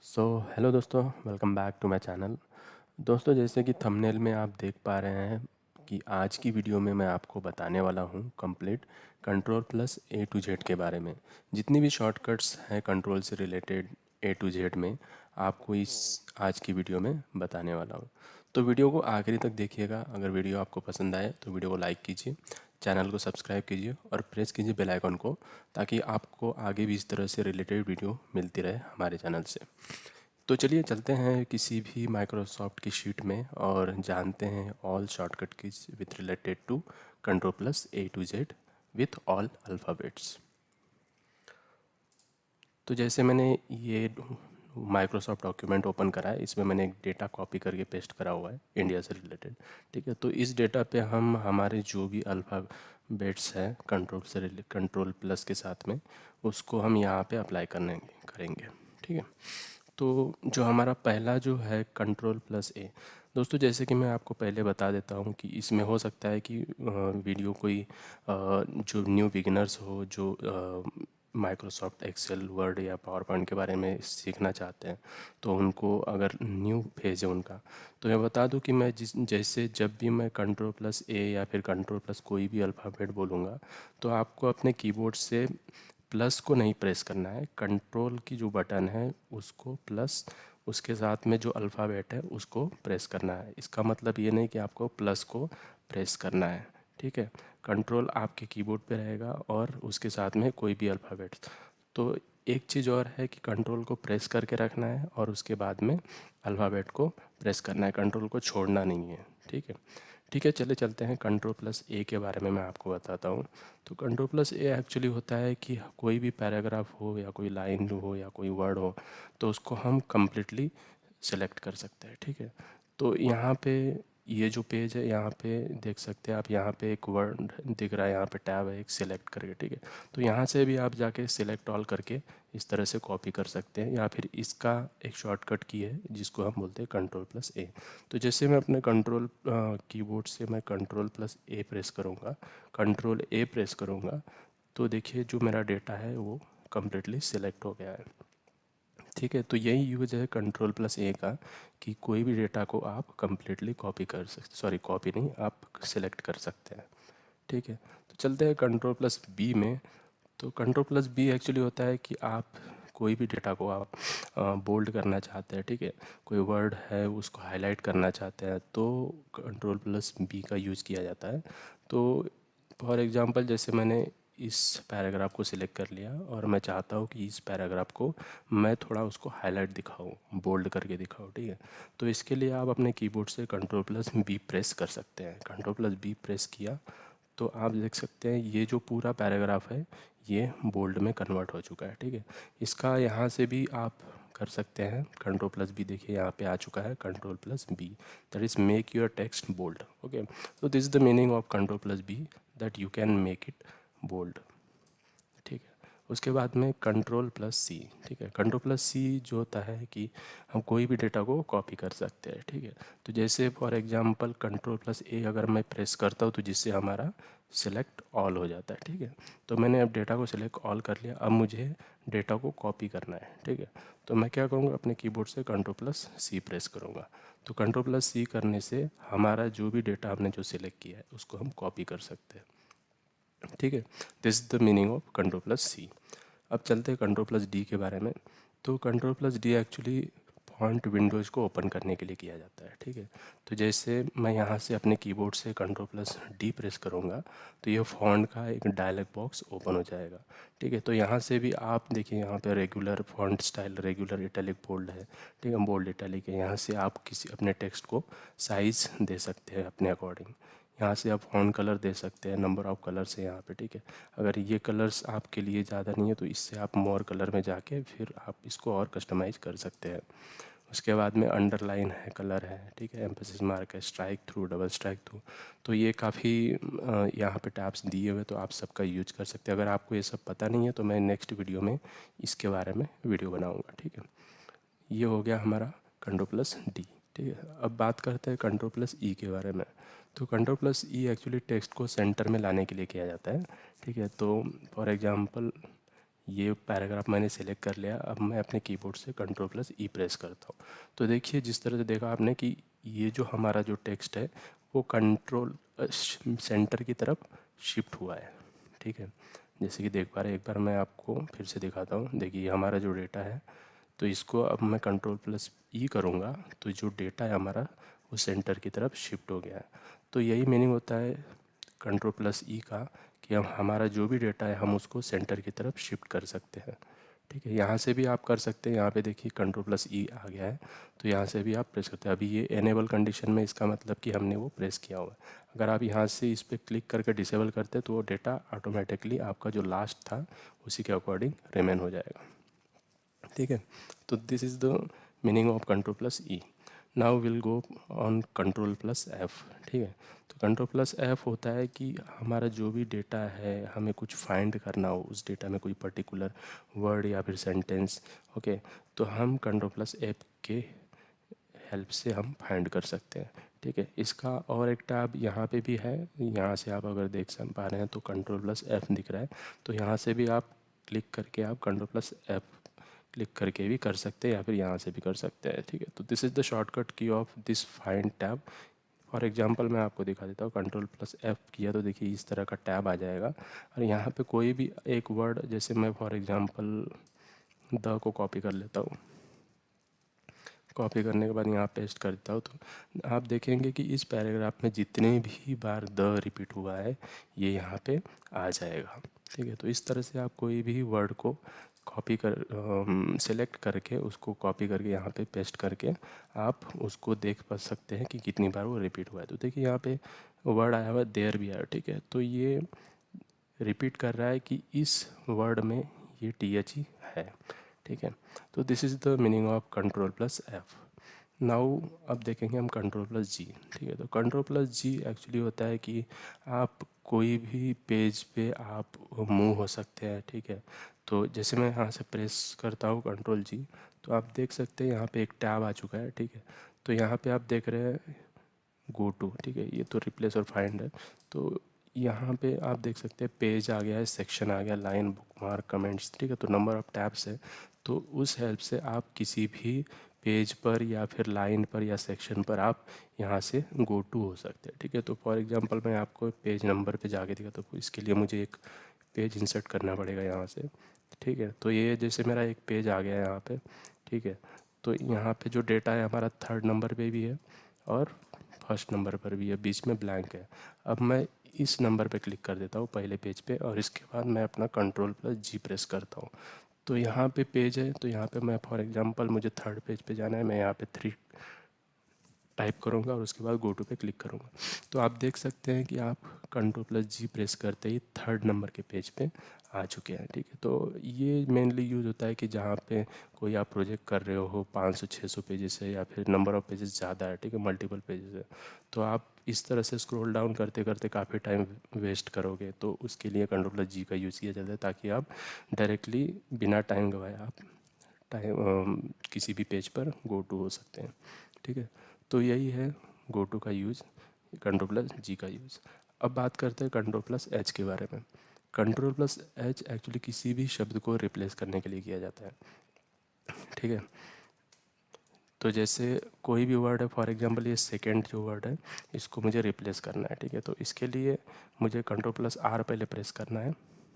Hello दोस्तों, welcome back to my channel. दोस्तों, जैसे कि थंबनेल में आप देख पा रहे हैं कि आज की वीडियो में मैं आपको बताने वाला हूं complete control plus A to Z के बारे में। जितनी भी शॉर्टकट्स हैं कंट्रोल से रिलेटेड ए टू जेड में, आपको इस आज की वीडियो में बताने वाला हूं। तो वीडियो को आखिरी तक देखिएगा। अगर वीडियो आपको पसंद आए तो वीडियो को लाइक कीजिए, चैनल को सब्सक्राइब कीजिए और प्रेस कीजिए बेल आइकन को, ताकि आपको आगे भी इस तरह से रिलेटेड वीडियो मिलती रहे हमारे चैनल से। तो चलिए चलते हैं किसी भी माइक्रोसॉफ्ट की शीट में और जानते हैं all shortcut keys with related to control plus A to Z with all alphabets. तो जैसे मैंने ये माइक्रोसॉफ्ट डॉक्यूमेंट ओपन करा है, इसमें मैंने एक डेटा कॉपी करके पेस्ट करा हुआ है इंडिया से रिलेटेड। ठीक है, तो इस डेटा पे हम हमारे जो भी अल्फ़ाबेट्स हैं कंट्रोल प्लस के साथ में, उसको हम यहाँ पे अप्लाई करेंगे। ठीक है, तो जो हमारा पहला जो है कंट्रोल प्लस ए, दोस्तों जैसे कि मैं आपको पहले बता देता हूँ कि इसमें हो सकता है कि वीडियो कोई जो न्यू बिगिनर्स हो, जो माइक्रोसॉफ्ट एक्सेल, वर्ड या पावर पॉइंट के बारे में सीखना चाहते हैं, तो उनको अगर न्यू पेज है उनका, तो मैं बता दूं कि मैं जैसे जब भी मैं कंट्रोल प्लस ए या फिर कंट्रोल प्लस कोई भी अल्फ़ाबेट बोलूँगा, तो आपको अपने कीबोर्ड से प्लस को नहीं प्रेस करना है। कंट्रोल की जो बटन है उसको प्लस, उसके साथ में जो अल्फ़ाबेट है उसको प्रेस करना है। इसका मतलब ये नहीं कि आपको प्लस को प्रेस करना है। ठीक है, कंट्रोल आपके कीबोर्ड पे रहेगा और उसके साथ में कोई भी अल्फ़ाबेट। तो एक चीज़ और है कि कंट्रोल को प्रेस करके रखना है और उसके बाद में अल्फ़ाबेट को प्रेस करना है, कंट्रोल को छोड़ना नहीं है। ठीक है, ठीक है, चले चलते हैं कंट्रोल प्लस ए के बारे में मैं आपको बताता हूँ। तो कंट्रोल प्लस ए एक्चुअली होता है कि कोई भी पैराग्राफ हो या कोई लाइन हो या कोई वर्ड हो, तो उसको हम कम्प्लीटली सेलेक्ट कर सकते हैं। ठीक है, तो यहाँ पे ये जो पेज है, यहाँ पे देख सकते हैं आप, यहाँ पे एक वर्ड दिख रहा है, यहाँ पे टैब है एक सिलेक्ट करके। ठीक है, तो यहाँ से भी आप जाके सिलेक्ट ऑल करके इस तरह से कॉपी कर सकते हैं, या फिर इसका एक शॉर्टकट की है जिसको हम बोलते हैं कंट्रोल प्लस ए। तो जैसे मैं अपने कंट्रोल कीबोर्ड से मैं कंट्रोल प्लस ए प्रेस करूँगा, कंट्रोल ए प्रेस करूँगा, तो देखिए जो मेरा डेटा है वो कम्प्लीटली सिलेक्ट हो गया है। ठीक है, तो यही यूज है कंट्रोल प्लस ए का, कि कोई भी डेटा को आप कम्प्लीटली कॉपी कर सकते, सॉरी कॉपी नहीं, आप सिलेक्ट कर सकते हैं। ठीक है, तो चलते हैं कंट्रोल प्लस बी में। तो कंट्रोल प्लस बी एक्चुअली होता है कि आप कोई भी डेटा को आप बोल्ड करना चाहते हैं। ठीक है, कोई वर्ड है उसको हाईलाइट करना चाहते हैं, तो कंट्रोल प्लस बी का यूज़ किया जाता है। तो फॉर एग्ज़ाम्पल जैसे मैंने इस पैराग्राफ को सिलेक्ट कर लिया और मैं चाहता हूँ कि इस पैराग्राफ को मैं थोड़ा उसको हाईलाइट दिखाऊँ, बोल्ड करके दिखाऊँ। ठीक है, तो इसके लिए आप अपने कीबोर्ड से कंट्रोल प्लस बी प्रेस कर सकते हैं। कंट्रोल प्लस बी प्रेस किया तो आप देख सकते हैं ये जो पूरा पैराग्राफ है ये बोल्ड में कन्वर्ट हो चुका है। ठीक है, इसका यहाँ से भी आप कर सकते हैं कंट्रोल प्लस बी। देखिए यहाँ पे आ चुका है control plus B, that is make your text bold. Okay, तो this is the meaning of control plus B, that you can make it bold. ठीक है, उसके बाद में कंट्रोल प्लस सी। ठीक है, कंट्रोल प्लस सी जो होता है कि हम कोई भी डेटा को कॉपी कर सकते हैं। ठीक है, तो जैसे फॉर एग्जांपल कंट्रोल प्लस ए अगर मैं प्रेस करता हूँ तो जिससे हमारा सिलेक्ट ऑल हो जाता है। ठीक है, तो मैंने अब डेटा को सिलेक्ट ऑल कर लिया, अब मुझे डेटा को कॉपी करना है। ठीक है, तो मैं क्या करूँगा, अपने कीबोर्ड से कंट्रोल प्लस सी प्रेस करूँगा। तो कंट्रोल प्लस सी करने से हमारा जो भी डेटा हमने जो सिलेक्ट किया है उसको हम कॉपी कर सकते हैं। ठीक है, this is the meaning of control plus C. अब चलते हैं कंट्रोल प्लस डी के बारे में। तो control plus D actually font Windows को ओपन करने के लिए किया जाता है। ठीक है, तो जैसे मैं यहाँ से अपने कीबोर्ड से कंट्रोल प्लस डी प्रेस करूँगा तो ये फॉन्ट का एक डायलॉग बॉक्स ओपन हो जाएगा। ठीक है, तो यहाँ से भी आप देखिए, यहाँ पे regular font style, regular italic, bold है। ठीक है, बोल्ड इटैलिक है। यहाँ से आप किसी अपने टेक्स्ट को साइज़ दे सकते हैं अपने अकॉर्डिंग। यहाँ से आप फॉन्ट कलर दे सकते हैं, नंबर ऑफ़ कलर्स है यहाँ पे। ठीक है, अगर ये कलर्स आपके लिए ज़्यादा नहीं है तो इससे आप मोर कलर में जाके फिर आप इसको और कस्टमाइज़ कर सकते हैं। उसके बाद में अंडरलाइन है, कलर है। ठीक है, एम्फेसिस मार्क है, strike through, double strike through. तो ये काफ़ी यहाँ पे टैब्स दिए हुए, तो आप सबका यूज कर सकते हैं। अगर आपको ये सब पता नहीं है तो मैं नेक्स्ट वीडियो में इसके बारे में वीडियो बनाऊँगा। ठीक है, ये हो गया हमारा कंट्रोल प्लस डी। ठीक है, अब बात करते हैं कंट्रोल प्लस ई के बारे में। तो कंट्रोल प्लस ई एक्चुअली टेक्स्ट को सेंटर में लाने के लिए किया जाता है। ठीक है, तो फॉर एग्जांपल ये पैराग्राफ मैंने सेलेक्ट कर लिया। अब मैं अपने कीबोर्ड से Ctrl+E प्रेस करता हूँ। तो देखिए जिस तरह से देखा आपने कि ये जो हमारा जो टेक्स्ट है वो कंट्रोल सेंटर की तरफ शिफ्ट हुआ है। ठीक है, जैसे कि देख पा रहे, एक बार मैं आपको फिर से दिखाता हूँ। देखिए हमारा जो डेटा है, तो इसको अब मैं Ctrl+E करूँगा तो जो डेटा है हमारा वो सेंटर की तरफ शिफ्ट हो गया है। तो यही मीनिंग होता है Ctrl+E का कि हम हमारा जो भी डेटा है हम उसको सेंटर की तरफ शिफ्ट कर सकते हैं। ठीक है, यहाँ से भी आप कर सकते हैं। यहाँ पे देखिए Ctrl+E आ गया है, तो यहाँ से भी आप प्रेस करते हैं। अभी ये एनेबल कंडीशन में, इसका मतलब कि हमने वो प्रेस किया हुआ है। अगर आप यहाँ से इस पर क्लिक करके डिसेबल करते हैं तो वो डेटा ऑटोमेटिकली आपका जो लास्ट था उसी के अकॉर्डिंग रिमेन हो जाएगा। ठीक है, तो this is the meaning of Ctrl+E। Now will go on Ctrl+F। ठीक है, तो Ctrl+F होता है कि हमारा जो भी डेटा है हमें कुछ फाइंड करना हो, उस डेटा में कोई पर्टिकुलर वर्ड या फिर सेंटेंस, ओके, तो हम Ctrl+F के हेल्प से हम फाइंड कर सकते हैं। ठीक है, इसका और एक टैब यहाँ पे भी है। यहाँ से आप अगर देख पा रहे हैं तो Ctrl+F दिख रहा है, तो यहाँ से भी आप क्लिक करके आप Ctrl+F क्लिक करके भी कर सकते हैं या फिर यहाँ से भी कर सकते हैं। ठीक है, तो दिस इज़ द शॉर्टकट की of this find tab. For example मैं आपको दिखा देता हूँ। Ctrl+F किया तो देखिए इस तरह का टैब आ जाएगा, और यहाँ पे कोई भी एक वर्ड, जैसे मैं फॉर एग्जांपल द को कॉपी कर लेता हूँ। कॉपी करने के बाद यहाँ पेस्ट कर देता हूँ, तो आप देखेंगे कि इस पैराग्राफ में जितने भी बार द रिपीट हुआ है ये यहाँ पे आ जाएगा। ठीक है, तो इस तरह से आप कोई भी वर्ड को कॉपी कर सेलेक्ट करके उसको कॉपी करके यहाँ पे पेस्ट करके आप उसको देख पा सकते हैं कि कितनी बार वो रिपीट हुआ है। तो देखिए यहाँ पे वर्ड आया हुआ है, देयर भी आया। ठीक है, तो ये रिपीट कर रहा है कि इस वर्ड में ये TH ही है। ठीक है, तो this is the meaning of Ctrl+F। Now अब देखेंगे हम Ctrl+G। ठीक है, तो Ctrl+G एक्चुअली होता है कि आप कोई भी पेज पे आप मूव हो सकते हैं। ठीक है, तो जैसे मैं यहाँ से प्रेस करता हूँ Ctrl+G, तो आप देख सकते हैं यहाँ पे एक टैब आ चुका है। ठीक है, तो यहाँ पे आप देख रहे हैं गो टू। ठीक है, ये तो रिप्लेस और फाइंड है। तो यहाँ पे आप देख सकते हैं पेज आ गया है, सेक्शन आ गया, लाइन, बुकमार्क, कमेंट्स। ठीक है, तो नंबर ऑफ टैब्स है। तो उस हेल्प से आप किसी भी पेज पर या फिर लाइन पर या सेक्शन पर आप यहाँ से गो टू हो सकते हैं। ठीक है, तो फॉर एग्जांपल मैं आपको पेज नंबर पे जाके दिखाता हूँ। इसके लिए मुझे एक पेज इंसर्ट करना पड़ेगा यहाँ से। ठीक है, तो ये जैसे मेरा एक पेज आ गया है यहाँ पे। ठीक है, तो यहाँ पे जो डेटा है हमारा 3rd नंबर पे भी है और 1st नंबर पर भी है, बीच में ब्लैंक है। अब मैं इस नंबर पे क्लिक कर देता हूँ पहले पेज पे, और इसके बाद मैं अपना Ctrl+G प्रेस करता हूँ। तो यहाँ पे पेज है, तो यहाँ पे मैं फॉर एग्जांपल मुझे 3rd पेज पे जाना है, मैं यहाँ पे 3 टाइप करूँगा और उसके बाद गो टू पे क्लिक करूँगा। तो आप देख सकते हैं कि आप Ctrl+G प्रेस करते ही 3rd नंबर के पेज पे आ चुके हैं। ठीक है, तो ये मेनली यूज़ होता है कि जहाँ पे कोई आप प्रोजेक्ट कर रहे हो 500-600 पेजेस है या फिर नंबर ऑफ़ पेजेस ज़्यादा है। ठीक है, मल्टीपल पेजेस है, तो आप इस तरह से स्क्रॉल डाउन करते करते काफ़ी टाइम वेस्ट करोगे। तो उसके लिए Ctrl+G का यूज़ किया जाता है, ताकि आप डायरेक्टली बिना टाइम गवाए आप किसी भी पेज पर गो टू हो सकते हैं। ठीक है, तो यही है गो टू का यूज़, Ctrl+G का यूज़। अब बात करते हैं Ctrl+H के बारे में। Ctrl+H एक्चुअली किसी भी शब्द को रिप्लेस करने के लिए किया जाता है। ठीक है, तो जैसे कोई भी वर्ड है, फॉर एग्जांपल ये सेकेंड जो वर्ड है इसको मुझे रिप्लेस करना है। ठीक है, तो इसके लिए मुझे Ctrl+R पहले प्रेस करना है,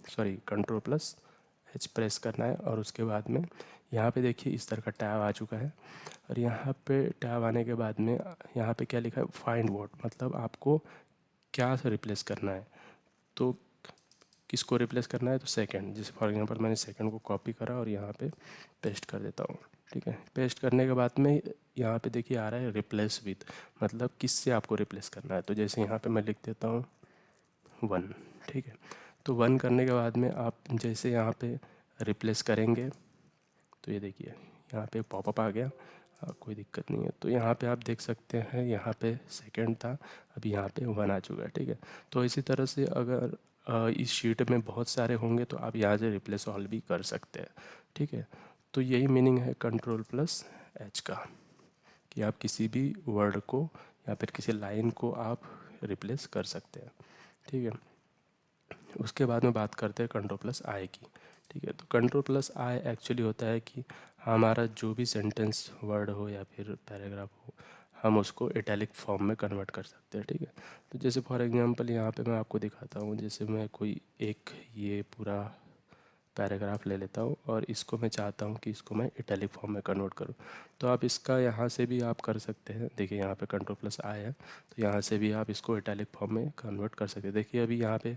सॉरी Ctrl+H प्रेस करना है, और उसके बाद में यहाँ पे देखिए इस तरह का टैब आ चुका है। और यहाँ पे टैब आने के बाद में यहाँ पे क्या लिखा है, फाइंड व्हाट, मतलब आपको क्या से रिप्लेस करना है। तो किसको रिप्लेस करना है, तो सेकंड, जैसे फॉर एग्जांपल मैंने सेकंड को कॉपी करा और यहाँ पे पेस्ट कर देता हूँ। ठीक है, पेस्ट करने के बाद में यहाँ पे देखिए आ रहा है रिप्लेस विथ, मतलब किससे आपको रिप्लेस करना है। तो जैसे यहाँ पे मैं लिख देता हूँ 1। ठीक है, तो 1 करने के बाद में आप जैसे यहाँ पे रिप्लेस करेंगे तो ये देखिए यहाँ पे पॉपअप आ गया। कोई दिक्कत नहीं है। तो यहाँ पे आप देख सकते हैं, यहाँ पे सेकंड था, अभी यहाँ पे 1 आ चुका है। ठीक है, तो इसी तरह से अगर इस शीट में बहुत सारे होंगे तो आप यहाँ से रिप्लेस ऑल भी कर सकते हैं। ठीक है, तो यही मीनिंग है Ctrl+H का, कि आप किसी भी वर्ड को या फिर किसी लाइन को आप रिप्लेस कर सकते हैं। ठीक है, उसके बाद में बात करते हैं Ctrl+I की। ठीक है। तो कंट्रोल प्लस आई एक्चुअली होता है कि हमारा जो भी सेंटेंस वर्ड हो या फिर पैराग्राफ हो, हम उसको इटैलिक फॉर्म में कन्वर्ट कर सकते हैं। ठीक है। तो जैसे फॉर एग्जांपल यहाँ पे मैं आपको दिखाता हूँ, जैसे मैं कोई एक ये पूरा पैराग्राफ ले लेता हूँ और इसको मैं चाहता हूँ कि इसको मैं इटैलिक फॉर्म में कन्वर्ट करूँ। तो आप इसका यहाँ से भी आप कर सकते हैं। देखिए यहाँ पे कंट्रोल प्लस आई है, तो यहाँ से भी आप इसको इटैलिक फॉर्म में कन्वर्ट कर सकते हैं। देखिए अभी यहाँ पे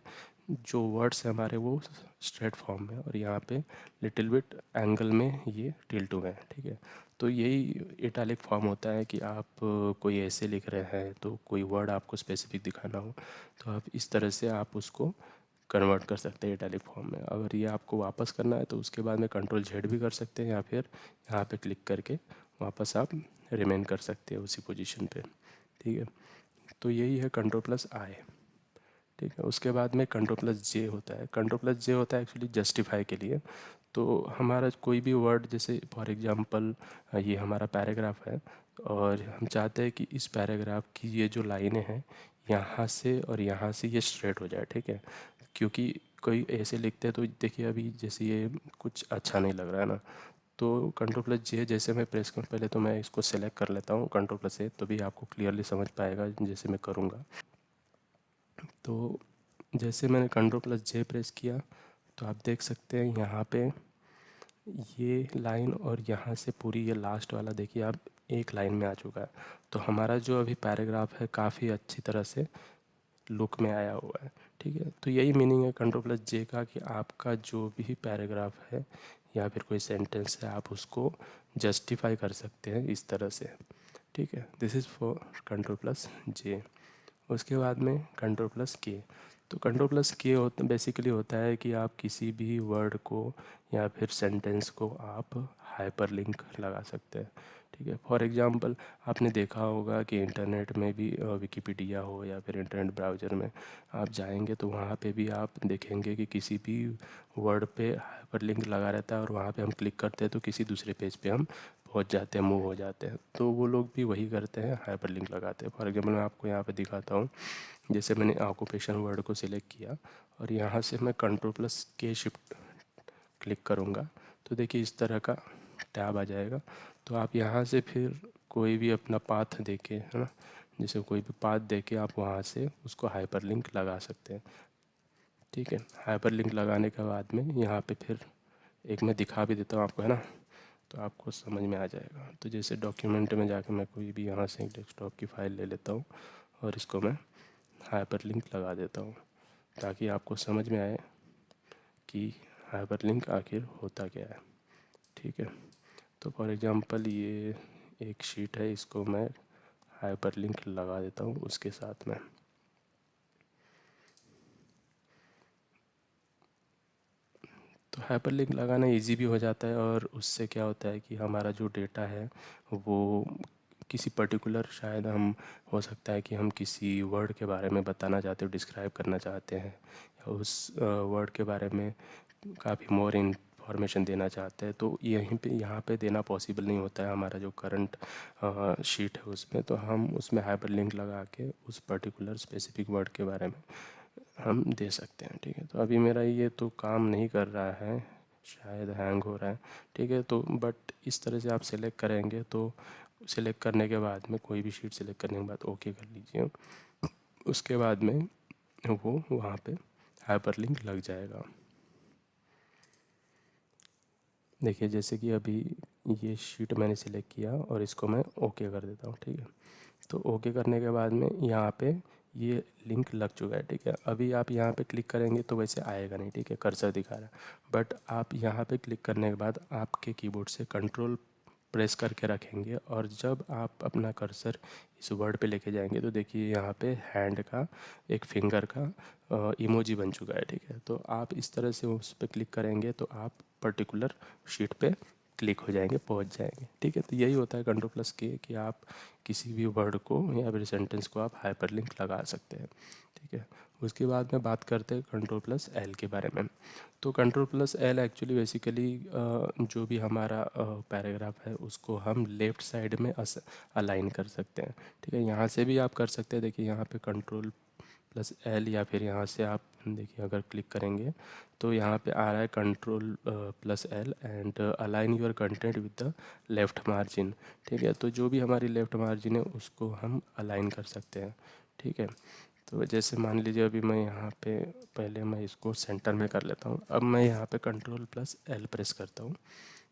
जो वर्ड्स हैं हमारे वो स्ट्रेट फॉर्म में, और यहाँ पे लिटिल बिट एंगल में ये टिल्ट हुए हैं। ठीक है। तो यही इटैलिक फॉर्म होता है कि आप कोई ऐसे लिख रहे हैं तो कोई वर्ड आपको स्पेसिफिक दिखाना हो तो आप इस तरह से आप उसको कन्वर्ट कर सकते हैं इटैलिक फॉर्म में। अगर ये आपको वापस करना है तो उसके बाद में कंट्रोल जेड भी कर सकते हैं, या फिर यहाँ पे क्लिक करके वापस आप रिमेन कर सकते हैं उसी पोजीशन पे। ठीक है। तो यही है कंट्रोल प्लस आई। ठीक है। उसके बाद में कंट्रोल प्लस जे होता है। कंट्रोल प्लस जे होता है एक्चुअली जस्टिफाई के लिए। तो हमारा कोई भी वर्ड, जैसे फॉर एग्जांपल ये हमारा पैराग्राफ है और हम चाहते हैं कि इस पैराग्राफ की ये जो लाइनें हैं यहाँ से और यहाँ से ये स्ट्रेट हो जाए। ठीक है। क्योंकि कोई ऐसे लिखते हैं तो देखिए अभी जैसे ये कुछ अच्छा नहीं लग रहा है ना, तो कंट्रोल प्लस जे जैसे मैं प्रेस करूँ, पहले तो मैं इसको सेलेक्ट कर लेता हूँ कंट्रोल प्लस ए, तो भी आपको क्लियरली समझ पाएगा जैसे मैं करूँगा। तो जैसे मैंने कंट्रोल प्लस जे प्रेस किया तो आप देख सकते हैं यहाँ पे ये लाइन और यहाँ से पूरी ये लास्ट वाला देखिए आप एक लाइन में आ चुका है। तो हमारा जो अभी पैराग्राफ है काफ़ी अच्छी तरह से लुक में आया हुआ है। ठीक है। तो यही मीनिंग है कंट्रोल प्लस जे का कि आपका जो भी पैराग्राफ है या फिर कोई सेंटेंस है आप उसको जस्टिफाई कर सकते हैं इस तरह से। ठीक है। This is for control plus J. उसके बाद में कंट्रोल प्लस के। तो कंट्रोल प्लस के होता बेसिकली होता है कि आप किसी भी वर्ड को या फिर सेंटेंस को आप हाइपरलिंक लगा सकते हैं। ठीक है। फॉर एग्जांपल आपने देखा होगा कि इंटरनेट में भी विकिपीडिया हो या फिर इंटरनेट ब्राउज़र में आप जाएंगे तो वहाँ पे भी आप देखेंगे कि किसी भी वर्ड पे हाइपरलिंक लगा रहता है और वहाँ पे हम क्लिक करते हैं तो किसी दूसरे पेज पे हम पहुँच जाते हैं, मूव हो जाते हैं। तो वो लोग भी वही करते हैं, हाइपरलिंक लगाते हैं। फॉर एग्जांपल मैं आपको यहाँ पे दिखाता हूँ। जैसे मैंने ऑक्यूपेशन वर्ड को सिलेक्ट किया और यहाँ से मैं कंट्रोल प्लस के शिफ्ट क्लिक करूँगा तो देखिए इस तरह का टैब आ जाएगा। तो आप यहाँ से फिर कोई भी अपना पाथ देके, है ना, जैसे कोई भी पाथ देके आप वहाँ से उसको हाइपरलिंक लगा सकते हैं। ठीक है। हाइपरलिंक लगाने के बाद में यहाँ पे फिर एक मैं दिखा भी देता हूँ आपको, है ना, तो आपको समझ में आ जाएगा। तो जैसे डॉक्यूमेंट में जाके मैं कोई भी यहाँ से एक डेस्कटॉप की फ़ाइल ले लेता हूँ और इसको मैं हाइपरलिंक लगा देता हूँ ताकि आपको समझ में आए कि हाइपरलिंक आखिर होता क्या है। ठीक है। तो फॉर एग्जांपल ये एक शीट है, इसको मैं हाइपरलिंक लगा देता हूँ उसके साथ में। तो हाइपरलिंक लगाना इजी भी हो जाता है और उससे क्या होता है कि हमारा जो डेटा है वो किसी पर्टिकुलर, शायद हम हो सकता है कि हम किसी वर्ड के बारे में बताना चाहते हो, डिस्क्राइब करना चाहते हैं या उस वर्ड के बारे में काफ़ी मोर इन्फॉर्मेशन देना चाहते हैं, तो यहीं पे यहाँ पे देना पॉसिबल नहीं होता है हमारा जो करंट शीट है उसमें। तो हम उसमें हाइपरलिंक लगा के उस पर्टिकुलर स्पेसिफिक वर्ड के बारे में हम दे सकते हैं। ठीक है। तो अभी मेरा ये तो काम नहीं कर रहा है, शायद हैंग हो रहा है। ठीक है। तो बट इस तरह से आप सेलेक्ट करेंगे तो सेलेक्ट करने के बाद में कोई भी शीट सेलेक्ट करने के बाद ओके कर लीजिए, उसके बाद में वो वहाँ पे हाइपरलिंक लग जाएगा। देखिए जैसे कि अभी ये शीट मैंने सेलेक्ट किया और इसको मैं ओके कर देता हूँ। ठीक है। तो ओके करने के बाद में यहाँ पे ये लिंक लग चुका है। ठीक है। अभी आप यहाँ पे क्लिक करेंगे तो वैसे आएगा नहीं। ठीक है। कर्सर दिखा रहा है, बट आप यहाँ पे क्लिक करने के बाद आपके कीबोर्ड से कंट्रोल प्रेस करके रखेंगे और जब आप अपना कर्सर इस वर्ड पे लेके जाएंगे तो देखिए यहाँ पे हैंड का, एक फिंगर का इमोजी बन चुका है। ठीक है। तो आप इस तरह से उस पर क्लिक करेंगे तो आप पर्टिकुलर शीट पे क्लिक हो जाएंगे, पहुंच जाएंगे। ठीक है। तो यही होता है कंट्रोल प्लस के कि आप किसी भी वर्ड को या फिर सेंटेंस को आप हाइपरलिंक लगा सकते हैं। ठीक है। उसके बाद में बात करते हैं कंट्रोल प्लस एल के बारे में। तो control plus L actually basically जो भी हमारा पैराग्राफ है उसको हम लेफ़्ट साइड में अलाइन कर सकते हैं। ठीक है। यहाँ से भी आप कर सकते हैं। देखिए यहाँ पे कंट्रोल प्लस एल, या फिर यहाँ से आप देखिए अगर क्लिक करेंगे तो यहाँ पे आ रहा है control plus L and align your content with the left margin. ठीक है, तो जो भी हमारी लेफ़्ट मार्जिन है उसको हम अलाइन कर सकते हैं। ठीक है, तो जैसे मान लीजिए अभी मैं यहाँ पे पहले मैं इसको सेंटर में कर लेता हूँ। अब मैं यहाँ पे कंट्रोल प्लस एल प्रेस करता हूँ,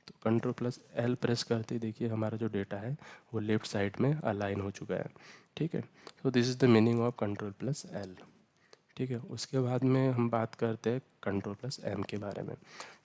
तो कंट्रोल प्लस एल प्रेस करते ही देखिए हमारा जो डेटा है वो लेफ़्ट साइड में अलाइन हो चुका है। ठीक है, तो this is the meaning of control plus L. ठीक है, उसके बाद में हम बात करते हैं कंट्रोल प्लस एम के बारे में।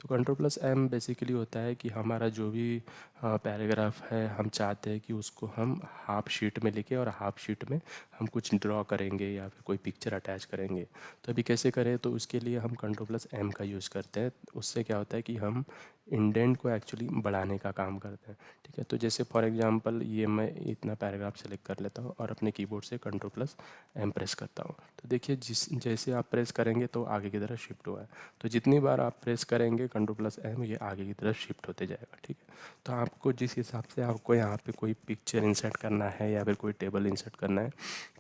तो कंट्रोल प्लस एम बेसिकली होता है कि हमारा जो भी पैराग्राफ है हम चाहते हैं कि उसको हम हाफ शीट में लिखें और हाफ शीट में हम कुछ ड्रॉ करेंगे या फिर कोई पिक्चर अटैच करेंगे। तो अभी कैसे करें, तो उसके लिए हम कंट्रोल प्लस एम का यूज़ करते हैं। उससे क्या होता है कि हम इंडेंट को एक्चुअली बढ़ाने का काम करते हैं। ठीक है, तो जैसे फॉर एग्जांपल ये मैं इतना पैराग्राफ सेलेक्ट कर लेता हूँ और अपने कीबोर्ड से कंट्रोल प्लस एम प्रेस करता हूँ। तो देखिए जैसे आप प्रेस करेंगे तो आगे की तरफ शिफ्ट हुआ है। तो जितनी बार आप प्रेस करेंगे कंट्रोल प्लस एम, ये आगे की तरफ शिफ्ट होते जाएगा। ठीक है, तो आपको जिस हिसाब से आपको यहाँ पे कोई पिक्चर इंसर्ट करना है या फिर कोई टेबल इंसर्ट करना है,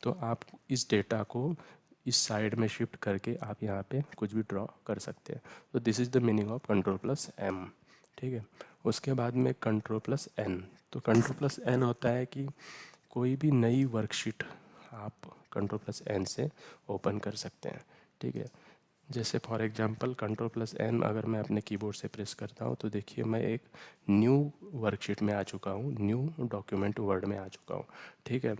तो आप इस डेटा को इस साइड में शिफ्ट करके आप यहाँ पे कुछ भी ड्रॉ कर सकते हैं। तो this is the meaning of control plus M. ठीक है, उसके बाद में कंट्रोल प्लस एन। तो कंट्रोल प्लस एन होता है कि कोई भी नई वर्कशीट आप कंट्रोल प्लस एन से ओपन कर सकते हैं। ठीक है, जैसे for example control plus N अगर मैं अपने कीबोर्ड से प्रेस करता हूँ तो देखिए मैं एक न्यू वर्कशीट में आ चुका हूँ, न्यू डॉक्यूमेंट वर्ड में आ चुका हूँ। ठीक है,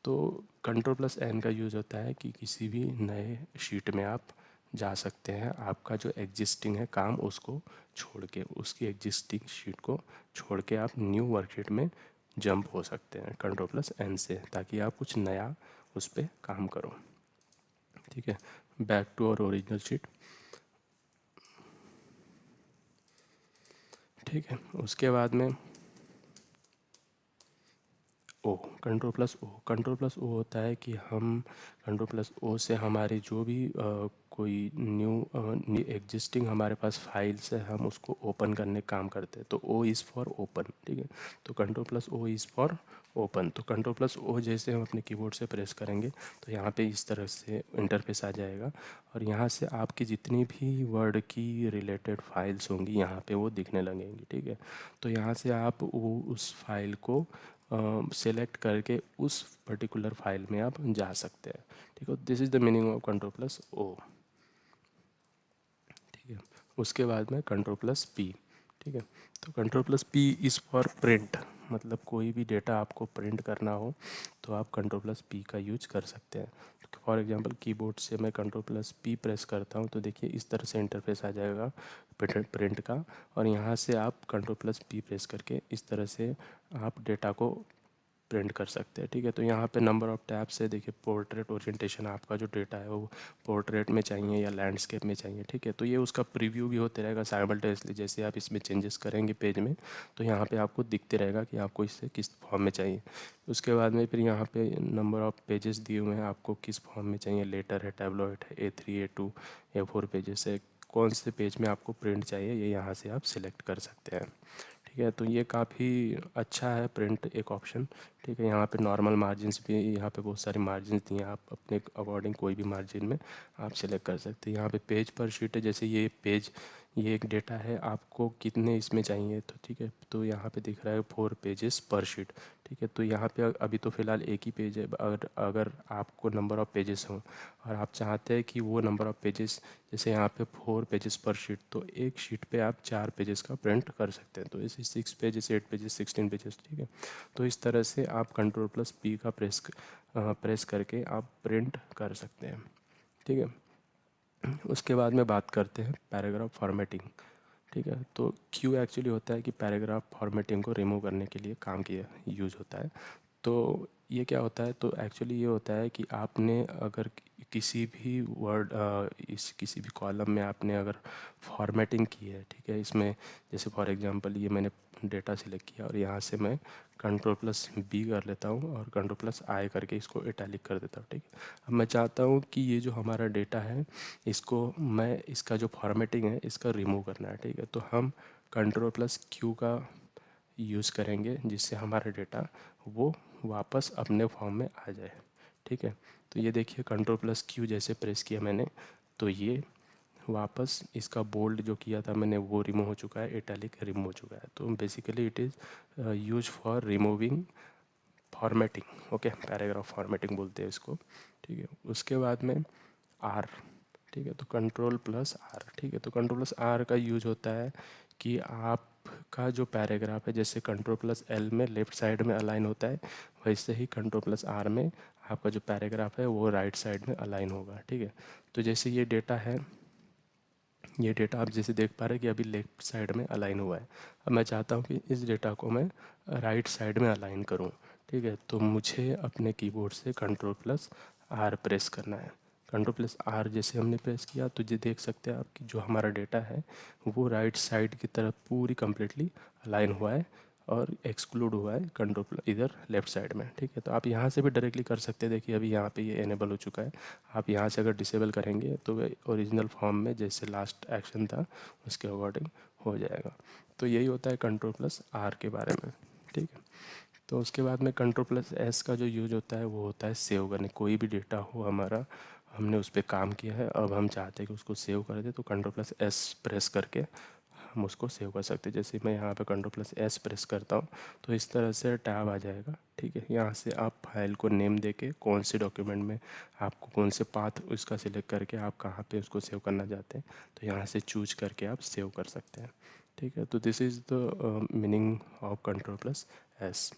तो कंट्रोल प्लस एन का यूज़ होता है कि किसी भी नए शीट में आप जा सकते हैं। आपका जो एग्जिस्टिंग है काम उसको छोड़ के, उसकी एग्जिस्टिंग शीट को छोड़ के आप न्यू वर्कशीट में जंप हो सकते हैं कंट्रोल प्लस एन से, ताकि आप कुछ नया उस पर काम करो। ठीक है, बैक टू और ओरिजिनल शीट। ठीक है, उसके बाद में ओ, कंट्रोल प्लस ओ होता है कि हम कंट्रोल प्लस ओ से हमारी जो भी कोई न्यू एग्जिस्टिंग हमारे पास फाइल्स है हम उसको ओपन करने का काम करते हैं। तो ओ इज़ फॉर ओपन। ठीक है, तो control plus O is for open. तो कंट्रोल प्लस ओ जैसे हम अपने कीबोर्ड से प्रेस करेंगे तो यहाँ पे इस तरह से इंटरफेस आ जाएगा और यहाँ से आपकी जितनी भी वर्ड की रिलेटेड फाइल्स होंगी यहाँ पे वो दिखने लगेंगी। ठीक है, तो यहाँ से आप वो उस फाइल को सेलेक्ट करके उस पर्टिकुलर फाइल में आप जा सकते हैं। ठीक है, this is the meaning of control plus O. ठीक है, उसके बाद में कंट्रोल प्लस पी। ठीक है, तो control plus P is for print, मतलब कोई भी डेटा आपको प्रिंट करना हो तो आप कंट्रोल प्लस पी का यूज कर सकते हैं। फॉर एग्जांपल कीबोर्ड से मैं कंट्रोल प्लस पी प्रेस करता हूँ तो देखिए इस तरह से इंटरफेस आ जाएगा प्रिंट का, और यहाँ से आप कंट्रोल प्लस पी प्रेस करके इस तरह से आप डेटा को प्रिंट कर सकते हैं। ठीक है, तो यहाँ पे नंबर ऑफ़ टैब्स है। देखिए पोर्ट्रेट ओरिएंटेशन, आपका जो डेटा है वो पोर्ट्रेट में चाहिए या लैंडस्केप में चाहिए। ठीक है, तो ये उसका प्रीव्यू भी होते रहेगा साइमल्टेनियसली। जैसे आप इसमें चेंजेस करेंगे पेज में तो यहाँ पे आपको दिखते रहेगा कि आपको इसे किस फॉर्म में चाहिए। उसके बाद में फिर यहाँ पे नंबर ऑफ़ पेजेस दिए हुए हैं, आपको किस फॉर्म में चाहिए, लेटर है, टैबलॉइड है, A3 A2 A4 पेजेस है, कौन से पेज में आपको प्रिंट चाहिए ये यहाँ से आप सिलेक्ट कर सकते हैं। ठीक है, तो ये काफ़ी अच्छा है प्रिंट एक ऑप्शन। ठीक है, यहाँ पे नॉर्मल मार्जिन्स भी, यहाँ पे बहुत सारी मार्जिन्स दिए हैं, आप अपने अकॉर्डिंग कोई भी मार्जिन में आप सेलेक्ट कर सकते हैं। यहाँ पे पेज पर शीट है, जैसे ये पेज, ये एक डेटा है, आपको कितने इसमें चाहिए, तो ठीक है, तो यहाँ पे दिख रहा है 4 पेजेस पर शीट। ठीक है, तो यहाँ पे अभी तो फ़िलहाल एक ही पेज है। अगर अगर आपको नंबर ऑफ़ पेजेस हों और आप चाहते हैं कि वो नंबर ऑफ़ पेजेस, जैसे यहाँ पे 4 पेजेस पर शीट, तो एक शीट पे आप 4 पेजेस का प्रिंट कर सकते हैं। तो इसे 6 पेजेस, 8 पेजेस, 16 पेजेस। ठीक है, तो इस तरह से आप कंट्रोल प्लस पी का प्रेस करके आप प्रिंट कर सकते हैं। ठीक है, उसके बाद में बात करते हैं पैराग्राफ फॉर्मेटिंग। ठीक है, तो क्यू एक्चुअली होता है कि पैराग्राफ फॉर्मेटिंग को रिमूव करने के लिए काम किया यूज़ होता है। तो ये क्या होता है, तो एक्चुअली ये होता है कि आपने अगर किसी भी वर्ड इस किसी भी कॉलम में आपने अगर फॉर्मेटिंग की है, ठीक है, इसमें जैसे फॉर एग्जांपल ये मैंने डेटा सिलेक्ट किया और यहाँ से मैं कंट्रोल प्लस बी कर लेता हूँ और कंट्रोल प्लस आई करके इसको इटैलिक कर देता हूँ। ठीक है, अब मैं चाहता हूँ कि ये जो हमारा डेटा है इसको मैं, इसका जो फॉर्मेटिंग है इसका रिमूव करना है। ठीक है, तो हम कंट्रोल प्लस क्यू का यूज़ करेंगे जिससे हमारा डेटा वो वापस अपने फॉर्म में आ जाए। ठीक है। तो ये देखिए कंट्रोल प्लस क्यू जैसे प्रेस किया मैंने तो ये वापस इसका बोल्ड जो किया था मैंने वो रिमूव हो चुका है, इटैलिक रिमूव हो चुका है। तो basically it is use for removing formatting, okay, paragraph formatting बोलते हैं इसको, ठीक है। उसके बाद में आर, ठीक है, तो कंट्रोल प्लस आर, ठीक है। तो कंट्रोल प्लस आर का यूज होता है कि आपका जो पैराग्राफ है जैसे कंट्रोल प्लस एल में लेफ़्ट साइड में अलाइन होता है, वैसे ही कंट्रोल प्लस आर में आपका जो पैराग्राफ है वो राइट साइड में अलाइन होगा, ठीक है। तो जैसे ये डेटा है, ये डेटा आप जैसे देख पा रहे हैं कि अभी लेफ्ट साइड में अलाइन हुआ है। अब मैं चाहता हूँ कि इस डेटा को मैं राइट साइड में अलाइन करूँ, ठीक है। तो मुझे अपने कीबोर्ड से कंट्रोल प्लस आर प्रेस करना है। कंट्रोल प्लस आर जैसे हमने प्रेस किया तो ये देख सकते हैं आप कि जो हमारा डेटा है वो राइट साइड की तरफ पूरी कम्प्लीटली अलाइन हुआ है और एक्सक्लूड हुआ है कंट्रोल इधर लेफ्ट साइड में, ठीक है। तो आप यहाँ से भी डायरेक्टली कर सकते हैं। देखिए अभी यहाँ पे ये इनेबल हो चुका है। आप यहाँ से अगर डिसेबल करेंगे तो ओरिजिनल फॉर्म में जैसे लास्ट एक्शन था उसके अकॉर्डिंग हो जाएगा। तो यही होता है कंट्रोल प्लस आर के बारे में, ठीक है। तो उसके बाद में कंट्रोल प्लस एस का जो यूज होता है वो होता है सेव करने। कोई भी डेटा हो हमारा, हमने उस पर काम किया है, अब हम चाहते हैं कि उसको सेव कर दे, तो कंट्रोल प्लस एस प्रेस करके हम उसको सेव कर सकते हैं। जैसे मैं यहाँ पे कंट्रोल प्लस एस प्रेस करता हूँ तो इस तरह से टैब आ जाएगा, ठीक है। यहाँ से आप फाइल को नेम देके कौन से डॉक्यूमेंट में आपको कौन से पाथ उसका सिलेक्ट करके आप कहाँ पे उसको सेव करना चाहते हैं तो यहाँ से चूज करके आप सेव कर सकते हैं, ठीक है। तो this is the meaning of control plus S.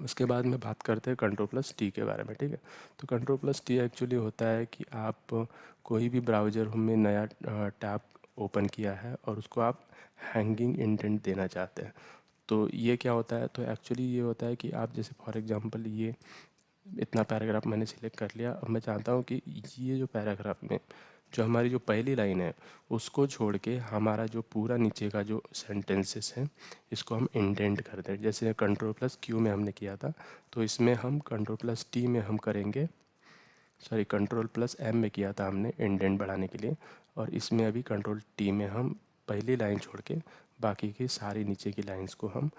उसके बाद में बात करते हैं कंट्रोल प्लस टी के बारे में, ठीक है। तो कंट्रोल प्लस टी एक्चुअली होता है कि आप कोई भी ब्राउज़र में नया टैब ओपन किया है और उसको आप हैंगिंग इंडेंट देना चाहते हैं। तो ये क्या होता है, तो एक्चुअली ये होता है कि आप जैसे फॉर एग्जांपल ये इतना पैराग्राफ मैंने सिलेक्ट कर लिया, अब मैं चाहता हूँ कि ये जो पैराग्राफ में जो हमारी जो पहली लाइन है उसको छोड़ के हमारा जो पूरा नीचे का जो सेंटेंसेस है इसको हम इंडेंट कर दें। जैसे कंट्रोल प्लस क्यू में हमने किया था तो इसमें हम कंट्रोल प्लस टी में हम करेंगे, सॉरी कंट्रोल प्लस एम में किया था हमने इंडेंट बढ़ाने के लिए, और इसमें अभी कंट्रोल टी में हम पहली लाइन छोड़ के बाकी की सारी नीचे की लाइंस को हम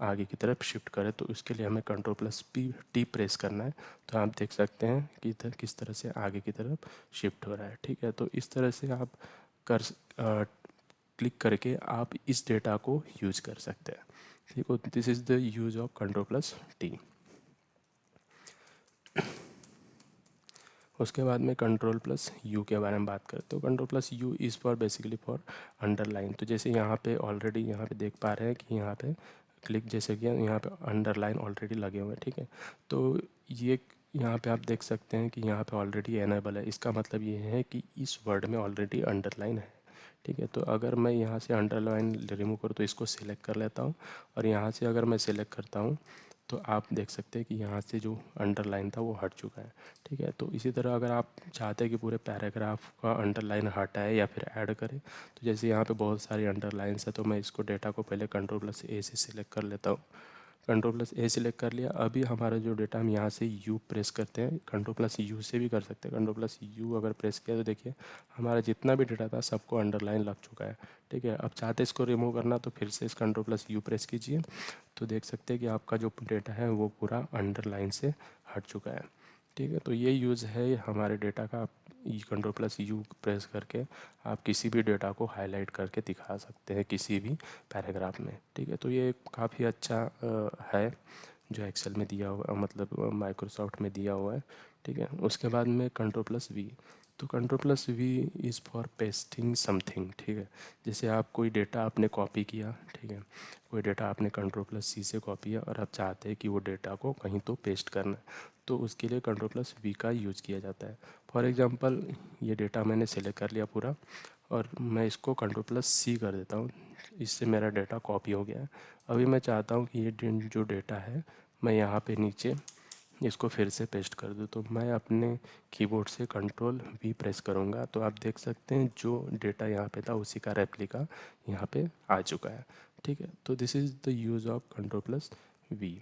आगे की तरफ शिफ्ट करें। तो इसके लिए हमें कंट्रोल प्लस टी प्रेस करना है। तो आप देख सकते हैं कि किस तरह से आगे की तरफ शिफ्ट हो रहा है, ठीक है। तो इस तरह से आप कर क्लिक करके आप इस डेटा को यूज कर सकते हैं, ठीक है। This is the use of control plus T. उसके बाद में कंट्रोल प्लस यू के बारे में बात करते हो। Control plus you is for basically for underline. तो जैसे यहाँ पे ऑलरेडी यहाँ पे देख पा रहे हैं कि यहाँ पे क्लिक जैसे किया यहाँ पे अंडरलाइन ऑलरेडी लगे हुए हैं, ठीक है। तो ये यहाँ पे आप देख सकते हैं कि यहाँ पे ऑलरेडी एनेबल है। इसका मतलब ये है कि इस वर्ड में ऑलरेडी अंडरलाइन है, ठीक है। तो अगर मैं यहाँ से अंडरलाइन रिमूव करूँ तो इसको सिलेक्ट कर लेता हूँ और यहाँ से अगर मैं सिलेक्ट करता हूँ तो आप देख सकते हैं कि यहाँ से जो अंडरलाइन था वो हट चुका है, ठीक है। तो इसी तरह अगर आप चाहते हैं कि पूरे पैराग्राफ का अंडरलाइन हटाए या फिर ऐड करें तो जैसे यहाँ पे बहुत सारी अंडरलाइंस है तो मैं इसको डेटा को पहले कंट्रोल प्लस ए से सिलेक्ट कर लेता हूँ। कंट्रोल प्लस ए सिलेक्ट कर लिया। अभी हमारा जो डेटा हम यहाँ से यू प्रेस करते हैं, कंट्रोल प्लस यू से भी कर सकते हैं। कंट्रोल प्लस यू अगर प्रेस किया तो देखिए हमारा जितना भी डेटा था सबको अंडरलाइन लग चुका है, ठीक है। अब चाहते इसको रिमूव करना तो फिर से इस कंट्रोल प्लस यू प्रेस कीजिए तो देख सकते हैं कि आपका जो डेटा है वो पूरा अंडरलाइन से हट चुका है, ठीक है। तो ये यूज़ है हमारे डेटा का। आप कंट्रोल प्लस यू प्रेस करके आप किसी भी डेटा को हाईलाइट करके दिखा सकते हैं किसी भी पैराग्राफ में, ठीक है। तो ये काफ़ी अच्छा है जो एक्सेल में दिया हुआ, मतलब माइक्रोसॉफ्ट में दिया हुआ है, ठीक है। उसके बाद में कंट्रोल प्लस वी। तो control plus V is for pasting something, ठीक है। जैसे आप कोई डेटा आपने कॉपी किया, ठीक है, कोई डेटा आपने कंट्रोल प्लस सी से कॉपी किया और आप चाहते हैं कि वो डेटा को कहीं तो पेस्ट करना है तो उसके लिए कंट्रोल प्लस वी का यूज़ किया जाता है। फॉर एग्जांपल ये डेटा मैंने सेलेक्ट कर लिया पूरा और मैं इसको कंट्रोल प्लस सी कर देता हूँ, इससे मेरा डेटा कॉपी हो गया है। अभी मैं चाहता हूँ कि ये जो डेटा है मैं यहाँ पे नीचे इसको फिर से पेस्ट कर दूँ तो मैं अपने कीबोर्ड से कंट्रोल वी प्रेस करूँगा तो आप देख सकते हैं जो डेटा यहाँ पे था उसी का रेप्लिका यहाँ पे आ चुका है, ठीक है। तो this is the use of control plus V.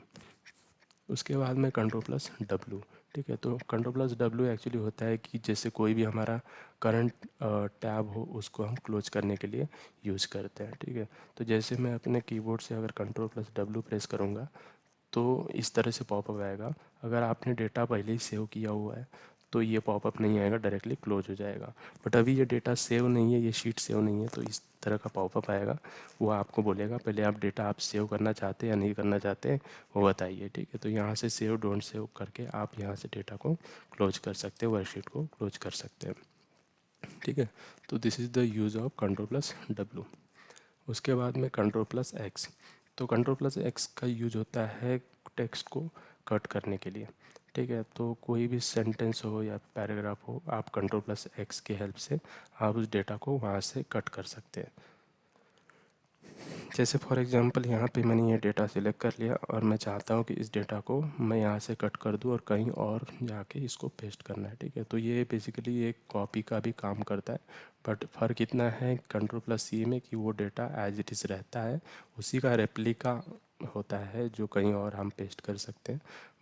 उसके बाद में कंट्रोल प्लस डब्लू, ठीक है। तो कंट्रोल प्लस डब्लू एक्चुअली होता है कि जैसे कोई भी हमारा करंट टैब हो उसको हम क्लोज करने के लिए यूज़ करते हैं, ठीक है। तो जैसे मैं अपने कीबोर्ड से अगर कंट्रोल प्लस डब्लू प्रेस करूँगा तो इस तरह से पॉपअप आएगा। अगर आपने डेटा पहले ही सेव किया हुआ है तो ये पॉपअप नहीं आएगा, डायरेक्टली क्लोज हो जाएगा। बट अभी ये डेटा सेव नहीं है, ये शीट सेव नहीं है, तो इस तरह का पॉपअप आएगा। वो आपको बोलेगा पहले आप डेटा आप सेव करना चाहते हैं या नहीं करना चाहते हैं वो बताइए, ठीक है। तो यहाँ से सेव डोंट सेव करके आप यहाँ से डेटा को क्लोज कर सकते हैं, वर्कशीट को क्लोज कर सकते हैं, ठीक है। तो this is the use of Ctrl+W। उसके बाद में Ctrl+X। तो Ctrl+X का यूज होता है टेक्स्ट को कट करने के लिए, ठीक है। तो कोई भी सेंटेंस हो या पैराग्राफ हो, आप Ctrl+X की हेल्प से आप उस डेटा को वहाँ से कट कर सकते हैं। जैसे फॉर एग्जांपल यहाँ पे मैंने ये डेटा सिलेक्ट कर लिया और मैं चाहता हूँ कि इस डेटा को मैं यहाँ से कट कर दूँ और कहीं और जाके इसको पेस्ट करना है, ठीक है। तो ये बेसिकली एक कॉपी का भी काम करता है, बट फ़र्क इतना है Ctrl+C में कि वो डेटा एज इट इज़ रहता है, उसी का रेप्लिका होता है जो कहीं और हम पेस्ट कर सकते हैं।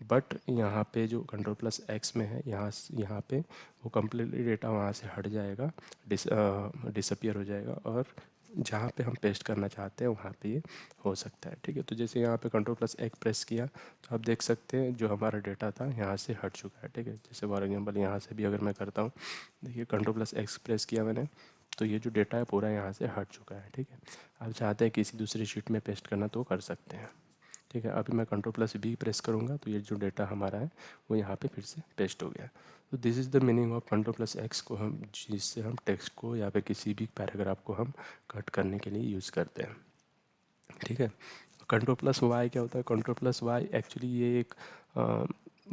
बट यहाँ पे जो Ctrl+X में है, यहाँ पे वो कम्प्लीटली डेटा वहाँ से हट जाएगा, डिसअपियर हो जाएगा, और जहाँ पे हम पेस्ट करना चाहते हैं वहाँ पे ये हो सकता है, ठीक है। तो जैसे यहाँ पे Ctrl+X प्रेस किया तो आप देख सकते हैं जो हमारा डेटा था यहाँ से हट चुका है, ठीक है। जैसे फॉर एग्जांपल यहाँ से भी अगर मैं करता हूँ, देखिए Ctrl+X प्रेस किया मैंने, तो ये जो डेटा है पूरा यहाँ से हट चुका है, ठीक है। आप चाहते हैं किसी दूसरी शीट में पेस्ट करना तो कर सकते हैं, ठीक है। अभी मैं Ctrl+V प्रेस करूँगा तो ये जो डेटा हमारा है वो यहाँ पे फिर से पेस्ट हो गया। तो this is the meaning of Ctrl+X को हम, जिससे हम टेक्स्ट को या फिर किसी भी पैराग्राफ को हम कट करने के लिए यूज़ करते हैं, ठीक है। Ctrl+Y क्या होता है? Ctrl+Y एक्चुअली ये एक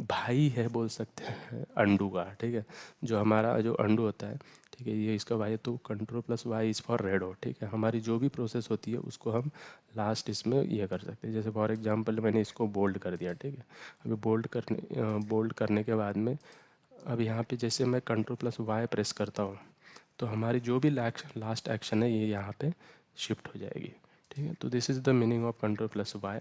भाई है बोल सकते हैं अंडू का, ठीक है। जो हमारा जो अंडू होता है, ठीक है, ये इसका भाई है। तो Ctrl+Y इज़ फॉर रेडो, ठीक है। हमारी जो भी प्रोसेस होती है उसको हम लास्ट इसमें ये कर सकते हैं। जैसे फॉर एग्जांपल मैंने इसको बोल्ड कर दिया, ठीक है। अभी बोल्ड करने के बाद में अब यहाँ पे जैसे मैं Ctrl+Y प्रेस करता हूँ तो हमारी जो भी लास्ट एक्शन है ये यहाँ पे शिफ्ट हो जाएगी, ठीक है। तो this is the meaning of Ctrl+Y,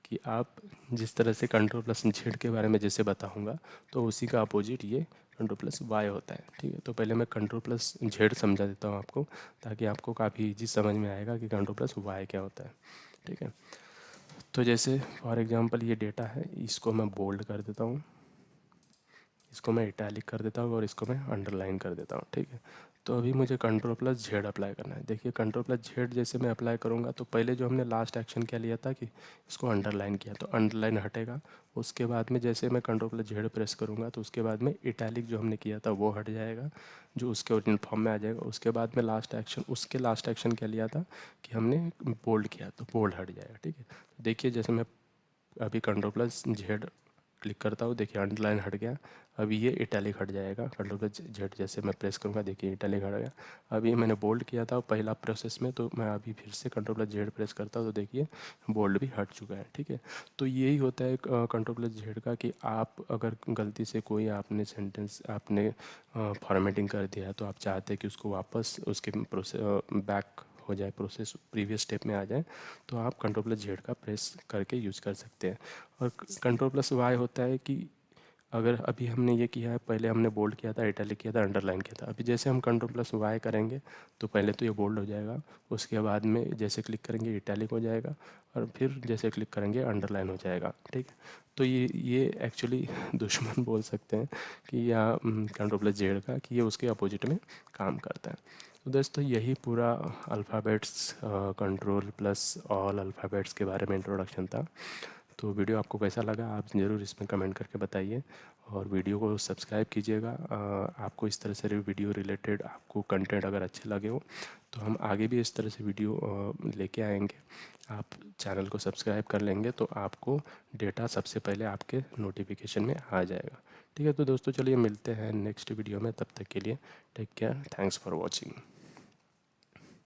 कि आप जिस तरह से Ctrl+Z के बारे में जैसे बताऊँगा तो उसी का अपोजिट ये Ctrl+Y होता है, ठीक है। तो पहले मैं Ctrl+Z समझा देता हूँ आपको, ताकि आपको काफ़ी ईजी समझ में आएगा कि Ctrl+Y क्या होता है, ठीक है। तो जैसे फॉर एग्जांपल ये डेटा है, इसको मैं बोल्ड कर देता हूँ, इसको मैं इटैलिक कर देता हूँ और इसको मैं अंडरलाइन कर देता हूँ, ठीक है। तो अभी मुझे Ctrl+Z अप्लाई करना है। देखिए Ctrl+Z जैसे मैं अप्लाई करूँगा तो पहले जो हमने लास्ट एक्शन क्या लिया था कि इसको अंडरलाइन किया, तो अंडरलाइन हटेगा। उसके बाद में जैसे मैं Ctrl+Z प्रेस करूँगा तो उसके बाद में इटैलिक जो हमने किया था वो हट जाएगा, जो उसके ओरिजिनल फॉर्म में आ जाएगा। उसके बाद में लास्ट एक्शन क्या लिया था कि हमने बोल्ड किया, तो बोल्ड हट जाएगा, ठीक है। तो देखिए जैसे मैं अभी Ctrl+Z क्लिक करता हूँ, देखिए अंडरलाइन हट गया। अभी ये इटैलिक हट जाएगा। Ctrl+Z जैसे मैं प्रेस करूँगा, देखिए इटैलिक हट गया। अभी मैंने बोल्ड किया था पहला प्रोसेस में, तो मैं अभी फिर से Ctrl+Z प्रेस करता हूँ तो देखिए बोल्ड भी हट चुका है, ठीक है। तो यही होता है Ctrl+Z का, कि आप अगर गलती से कोई आपने सेंटेंस आपने फॉर्मेटिंग कर दिया है तो आप चाहते हैं कि उसको वापस उसके बैक हो जाए, प्रोसेस प्रीवियस स्टेप में आ जाए, तो आप Ctrl+Z का प्रेस करके यूज़ कर सकते हैं। और Ctrl+Y होता है कि अगर अभी हमने ये किया है, पहले हमने बोल्ड किया था, इटैलिक किया था, अंडरलाइन किया था। अभी जैसे हम Ctrl+Y करेंगे तो पहले तो ये बोल्ड हो जाएगा, उसके बाद में जैसे क्लिक करेंगे इटैलिक हो जाएगा, और फिर जैसे क्लिक करेंगे अंडरलाइन हो जाएगा, ठीक है। तो ये एक्चुअली दुश्मन बोल सकते हैं कि या Ctrl+Z का, कि ये उसके अपोजिट में काम करता है। तो दोस्तों यही पूरा अल्फ़ाबेट्स Ctrl+ऑल अल्फ़ाबेट्स के बारे में इंट्रोडक्शन था। तो वीडियो आपको कैसा लगा आप ज़रूर इसमें कमेंट करके बताइए, और वीडियो को सब्सक्राइब कीजिएगा। आपको इस तरह से वीडियो रिलेटेड आपको कंटेंट अगर अच्छे लगे हो तो हम आगे भी इस तरह से वीडियो लेके आएंगे। आप चैनल को सब्सक्राइब कर लेंगे तो आपको डेटा सबसे पहले आपके नोटिफिकेशन में आ जाएगा, ठीक है। तो दोस्तों चलिए मिलते हैं नेक्स्ट वीडियो में, तब तक के लिए take care, thanks for watching.